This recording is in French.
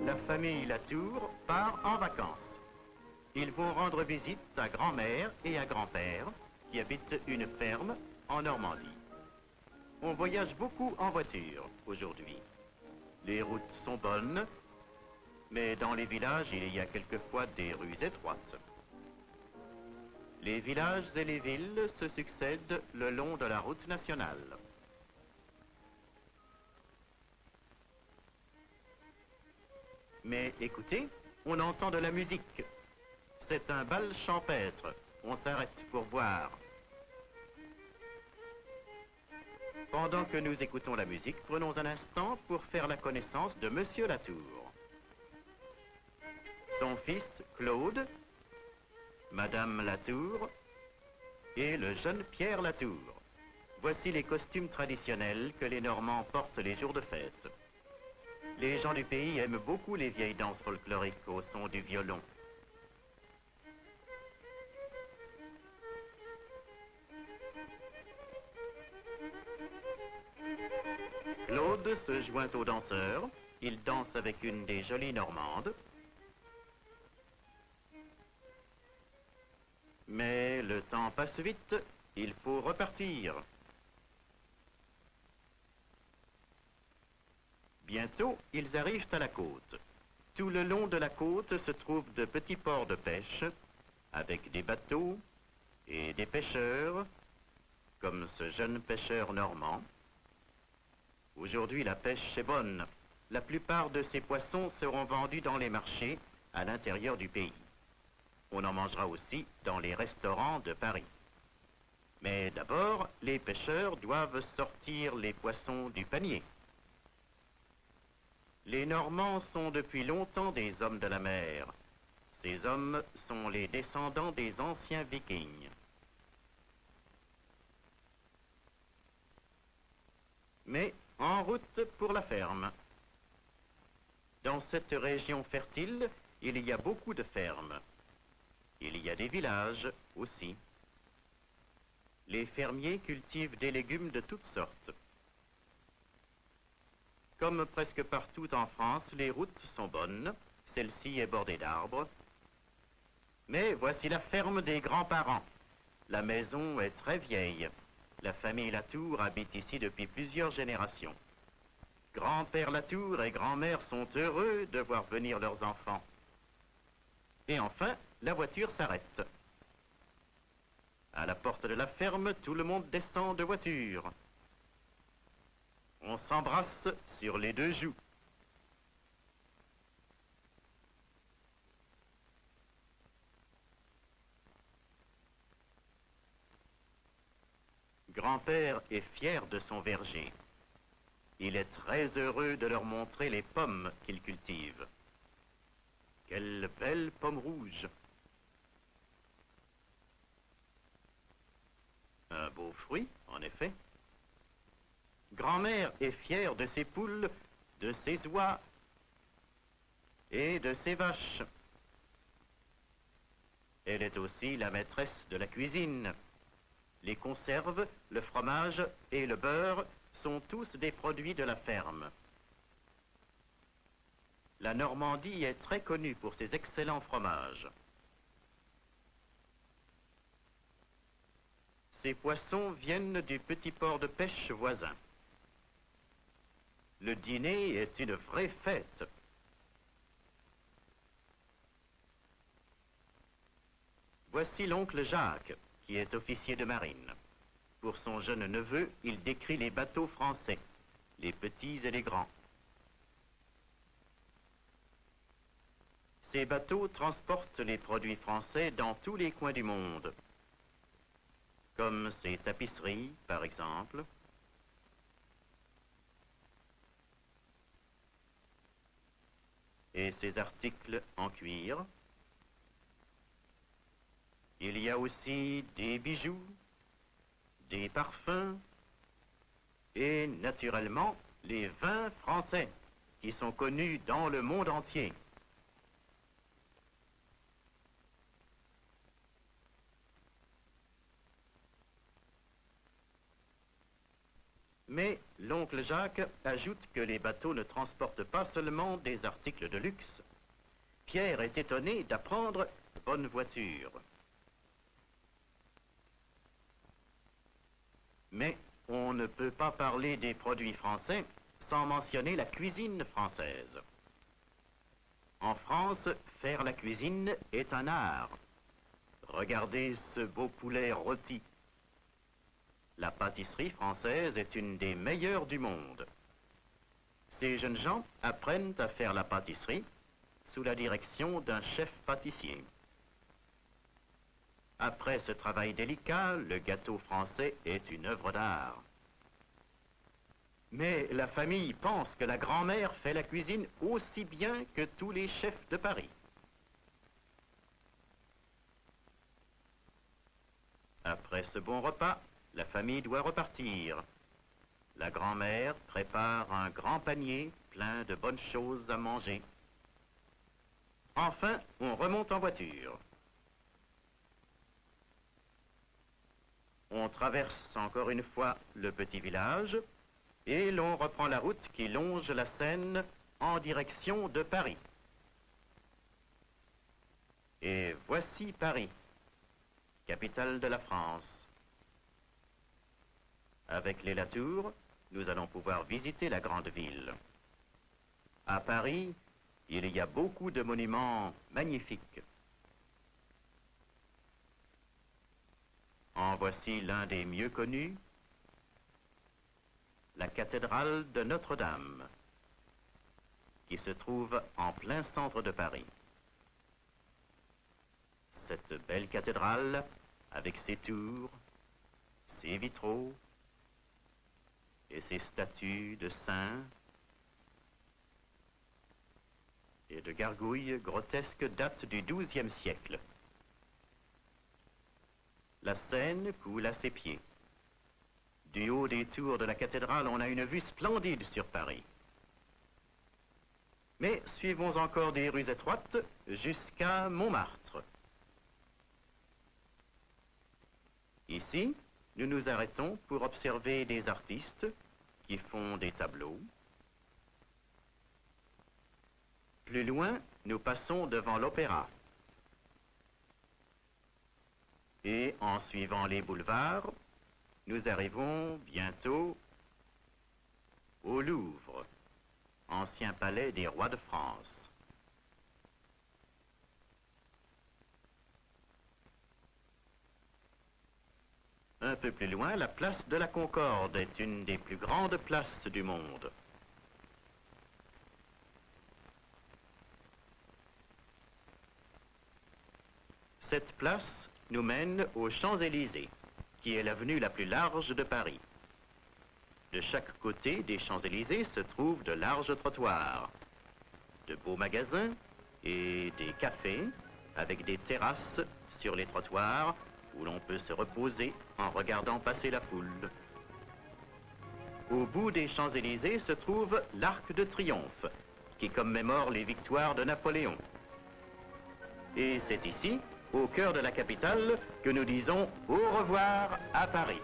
la famille Latour part en vacances. Ils vont rendre visite à grand-mère et à grand-père qui habitent une ferme en Normandie. On voyage beaucoup en voiture aujourd'hui. Les routes sont bonnes, mais dans les villages, il y a quelquefois des rues étroites. Les villages et les villes se succèdent le long de la route nationale. Mais écoutez, on entend de la musique. C'est un bal champêtre. On s'arrête pour voir. Pendant que nous écoutons la musique, prenons un instant pour faire la connaissance de Monsieur Latour. Son fils, Claude, Madame Latour et le jeune Pierre Latour. Voici les costumes traditionnels que les Normands portent les jours de fête. Les gens du pays aiment beaucoup les vieilles danses folkloriques au son du violon. Claude se joint aux danseurs. Il danse avec une des jolies Normandes. Mais le temps passe vite, il faut repartir. Bientôt, ils arrivent à la côte. Tout le long de la côte se trouvent de petits ports de pêche, avec des bateaux et des pêcheurs, comme ce jeune pêcheur normand. Aujourd'hui, la pêche est bonne. La plupart de ces poissons seront vendus dans les marchés à l'intérieur du pays. On en mangera aussi dans les restaurants de Paris. Mais d'abord, les pêcheurs doivent sortir les poissons du panier. Les Normands sont depuis longtemps des hommes de la mer. Ces hommes sont les descendants des anciens Vikings. Mais en route pour la ferme. Dans cette région fertile, il y a beaucoup de fermes. Il y a des villages aussi. Les fermiers cultivent des légumes de toutes sortes. Comme presque partout en France, les routes sont bonnes. Celle-ci est bordée d'arbres. Mais voici la ferme des grands-parents. La maison est très vieille. La famille Latour habite ici depuis plusieurs générations. Grand-père Latour et grand-mère sont heureux de voir venir leurs enfants. Et enfin, la voiture s'arrête. À la porte de la ferme, tout le monde descend de voiture. On s'embrasse sur les deux joues. Grand-père est fier de son verger. Il est très heureux de leur montrer les pommes qu'il cultive. Quelles belles pommes rouges! Un beau fruit, en effet. Grand-mère est fière de ses poules, de ses oies et de ses vaches. Elle est aussi la maîtresse de la cuisine. Les conserves, le fromage et le beurre sont tous des produits de la ferme. La Normandie est très connue pour ses excellents fromages. Ces poissons viennent du petit port de pêche voisin. Le dîner est une vraie fête. Voici l'oncle Jacques, qui est officier de marine. Pour son jeune neveu, il décrit les bateaux français, les petits et les grands. Ces bateaux transportent les produits français dans tous les coins du monde, comme ces tapisseries, par exemple, et ces articles en cuir. Il y a aussi des bijoux, des parfums et naturellement les vins français qui sont connus dans le monde entier. Mais l'oncle Jacques ajoute que les bateaux ne transportent pas seulement des articles de luxe. Pierre est étonné d'apprendre bonne voiture. Mais on ne peut pas parler des produits français sans mentionner la cuisine française. En France, faire la cuisine est un art. Regardez ce beau poulet rôti. La pâtisserie française est une des meilleures du monde. Ces jeunes gens apprennent à faire la pâtisserie sous la direction d'un chef pâtissier. Après ce travail délicat, le gâteau français est une œuvre d'art. Mais la famille pense que la grand-mère fait la cuisine aussi bien que tous les chefs de Paris. Après ce bon repas, la famille doit repartir. La grand-mère prépare un grand panier plein de bonnes choses à manger. Enfin, on remonte en voiture. On traverse encore une fois le petit village et l'on reprend la route qui longe la Seine en direction de Paris. Et voici Paris, capitale de la France. Avec les Latour, nous allons pouvoir visiter la grande ville. À Paris, il y a beaucoup de monuments magnifiques. En voici l'un des mieux connus, la cathédrale de Notre-Dame, qui se trouve en plein centre de Paris. Cette belle cathédrale, avec ses tours, ses vitraux et ses statues de saints et de gargouilles grotesques datent du XIIe siècle. La Seine coule à ses pieds. Du haut des tours de la cathédrale, on a une vue splendide sur Paris. Mais suivons encore des rues étroites jusqu'à Montmartre. Ici, nous nous arrêtons pour observer des artistes qui font des tableaux. Plus loin, nous passons devant l'opéra. Et en suivant les boulevards, nous arrivons bientôt au Louvre, ancien palais des rois de France. Un peu plus loin, la place de la Concorde est une des plus grandes places du monde. Cette place nous mène aux Champs-Élysées, qui est l'avenue la plus large de Paris. De chaque côté des Champs-Élysées se trouvent de larges trottoirs, de beaux magasins et des cafés avec des terrasses sur les trottoirs où l'on peut se reposer en regardant passer la foule. Au bout des Champs-Élysées se trouve l'Arc de Triomphe, qui commémore les victoires de Napoléon. Et c'est ici, au cœur de la capitale, que nous disons au revoir à Paris.